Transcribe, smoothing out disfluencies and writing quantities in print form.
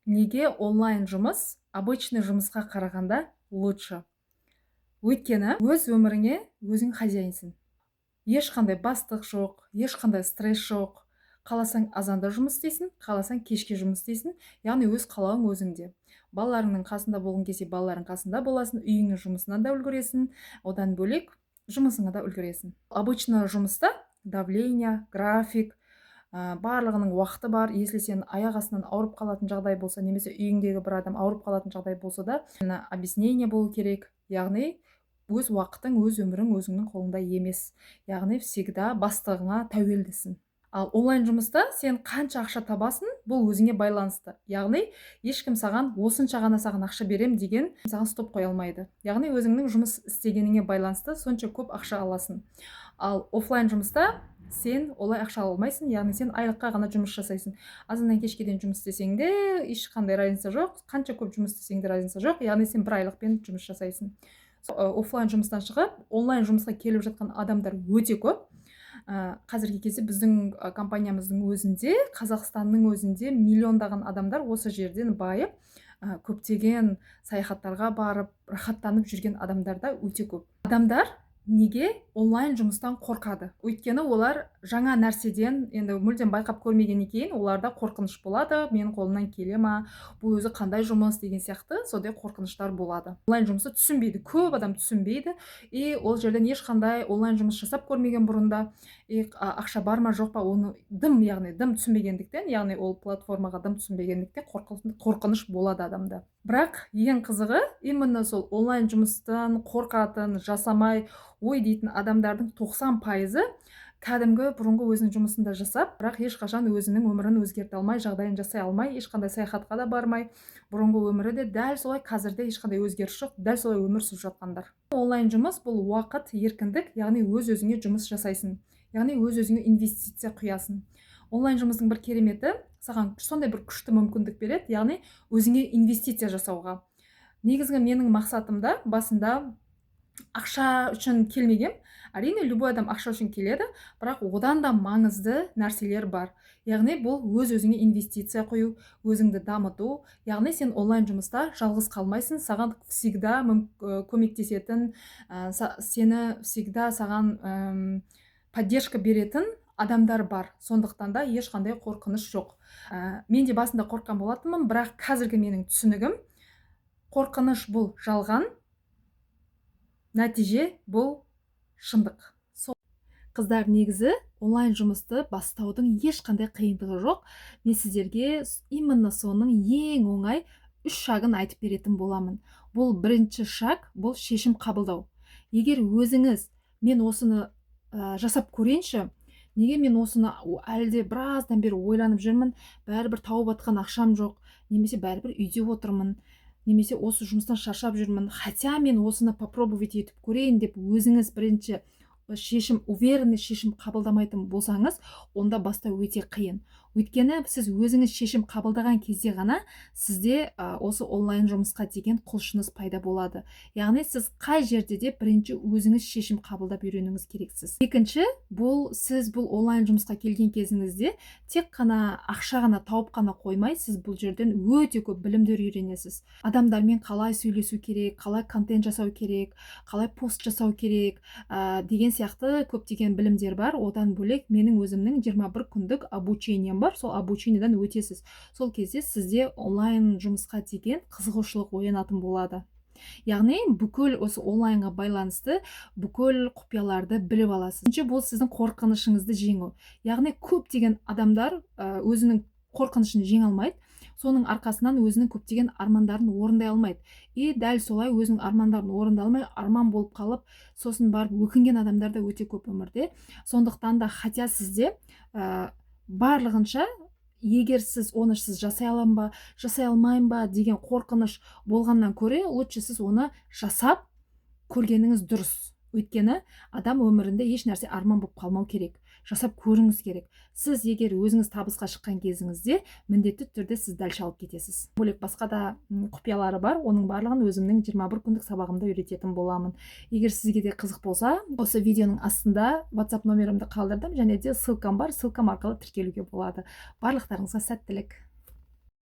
Неге онлайн жұмыс обычный жұмысқа қарағанда лучше? Өйткені өз өміріңе өзің хозяинсың. Ешқандай бастық жоқ, ешқандай стресс жоқ. Қаласаң азанда жұмыс істейсің, қаласаң кешке жұмыс істейсің. Яғни өз қалауың өзіңде. Балаларыңның қасында болған кезде балаларың қасында боласың, үйіңнің жұмысынан да үлгересің, одан бөлек жұмысыңа да үлгересің. Обычно жұмыста давление, график, барлығының уақыты бар. Если сен аяқ астынан ауырып қалатын жағдай болса, немесе үйіңдегі бір адам ауырып қалатын жағдай болса да, объяснение болу керек. Яғни өз уақытың, өз өмірің өзіңнің қолыңда емес. Яғни всегда бастығыңа тәуелдісің. Ал онлайн жұмыста сен қанша ақша табасың, бұл өзіңе байланысты. Яғни ешкім саған осынша ғана саған ақша берем деген саған стоп қоя алмайды. Яғни өзіңнің жұмыс істегеніңе байланысты сонша көп ақша аласың. Ал офлайн жұмыста сен олай ақша ала алмайсың, яғни сен айлыққа ғана жұмыс жасайсың. Азаннан кешке дейін жұмыс істесең де ешқандай разница жоқ, қанша көп жұмыс істесең де разница жоқ, яғни сен бір айлықпен жұмыс жасайсың. Офлайн жұмыстан шығып, онлайн жұмысқа келіп жатқан адамдар өте көп. Қазіргі кезде біздің компаниямыздың өзінде, Қазақстанның өзінде миллиондаған адамдар осы жерден байып, көптеген саяхаттарға барып, рахаттанып жүрген адамдар да өте көп. Адамдар неге онлайн жұмыстан қорқады? Өйткені олар жаңа нәрседен енді мүлдем байқап көрмегеннен кейін оларда қорқыныш болады, менің қолымнан келе ма, бұл өзі қандай жұмыс деген сияқты сондай қорқыныштар болады. Онлайн жұмысты түсінбейді, көп адам түсінбейді, и ол жерден ешқандай онлайн жұмыс жасап көрмеген бұрында, ақша бар ма жоқ па, оны яғни дым түсінбегендіктен, яғни ол платформаға дым түсінбегендіктен қорқыныш болады адамда. Бірақ ең қызығы, именно сол онлайн жұмыстан қорқатын, жасамай ой дейтін адамдардың 90%-ы кәдімгі бұрынғы өзінің жұмысында жасап, бірақ ешқашан өзінің өмірін өзгерте алмай, жағдайын жасай алмай, ешқандай саяхатқа да бармай, бұрынғы өмірі де дәл солай, қазірде ешқандай өзгеріс жоқ, дәл солай өмір сүріп жатқандар. Онлайн жұмыс бұл уақыт, еркіндік, яғни өз-өзіңе жұмыс жасайсың. Яғни өз-өзіңе инвестиция құясың. Онлайн жұмыстың бір кереметі саған сондай бір күшті мүмкіндік береді, яғни өзіңе инвестиция жасауға. Негізгі менің мақсатымда басында ақша үшін келмегем. Әрине, любой адам ақша үшін келеді, бірақ одан да маңызды нәрселер бар. Яғни бұл өз-өзіңе инвестиция құю, өзіңді дамыту. Яғни сен онлайн жұмыста жалғыз қалмайсың, саған всегда көмектесетін, сені всегда саған поддержка беретін адамдар бар. Сондықтан да ешқандай қорқыныш жоқ. Мен де басында қорыққан болатынмын, бірақ қазіргі менің түсінігім, қорқыныш бұл жалған, нәтиже бұл шындық. Қыздар, негізі онлайн жұмысты бастаудың ешқандай қиындығы жоқ. Мен сіздерге именно соның ең оңай 3 шагын айтып беретін боламын. Бұл бірінші шаг, бұл шешім қабылдау. Егер өзіңіз, мен осыны жасап көрейінші, неге мен осыны әлде біраздан бері ойланып жүрмін, бәрібір тауып атқан ақшам жоқ, немесе бәрібір үйде отырмын, немесе осы жұмыстан шаршап жүрмін, хотя мен осыны попробовать етіп көрейін деп өзіңіз бірінші уверенный шешім қабылдамайтын болсаңыз, онда бастау өте қиын. Өйткені сіз өзіңіз шешім қабылдаған кезде ғана сізде осы онлайн жұмысқа деген құлшыныс пайда болады. Яғни сіз қай жерде де бірінші өзіңіз шешім қабылдап үйренуіңіз керексіз. Екінші, сіз бұл онлайн жұмысқа келген кезіңізде тек қана ақша ғана тауып қана қоймай, сіз бұл жерден өте көп білімдер үйренесіз. Адамдармен қалай сөйлесу керек, қалай контент жасау керек, қалай пост жасау керек деген сияқты көптеген білімдер бар. Одан бөлек менің өзімнің 21 күндік обучением бар, сол обучениеден өтесіз. Сол кезде сізде онлайн жұмысқа деген қызығушылық оянатын болады. Яғни бүкіл осы онлайнға байланысты бүкіл құпияларды біліп аласыз. Үшінші, бұл сіздің қорқынышыңызды жеңу. Яғни көптеген адамдар өзінің қорқынышын жеңе алмайды. Соның арқасынан өзінің көптеген армандарын орындай алмайды. И дәл солай өзінің армандарын орындай алмай, арман болып қалып, сосын барып өкінген адамдар да өте көп өмірде. Сондықтан да хотя сізде барлығынша, егер сіз оны жасай аламын ба, жасай алмайын ба деген қорқыныш болғаннан көре, лучше сіз оны жасап көргеніңіз дұрыс. Өйткені адам өмірінде еш нәрсе арман болып қалмау керек. Жасап көріңіз керек. Сіз егер өзіңіз табысқа шыққан кезіңізде, міндетті түрде сіз дәл шалып кетесіз. Бөлек басқа да құпиялары бар, оның барлығын өзімнің 21 күндік сабағымда үйрететін боламын. Егер сізге де қызық болса, осы видеоның астында WhatsApp номерімді қалдырдым, және де ссылкам бар, ссылкам арқылы тіркелуге болады. Барлықтарыңызға сәттілік.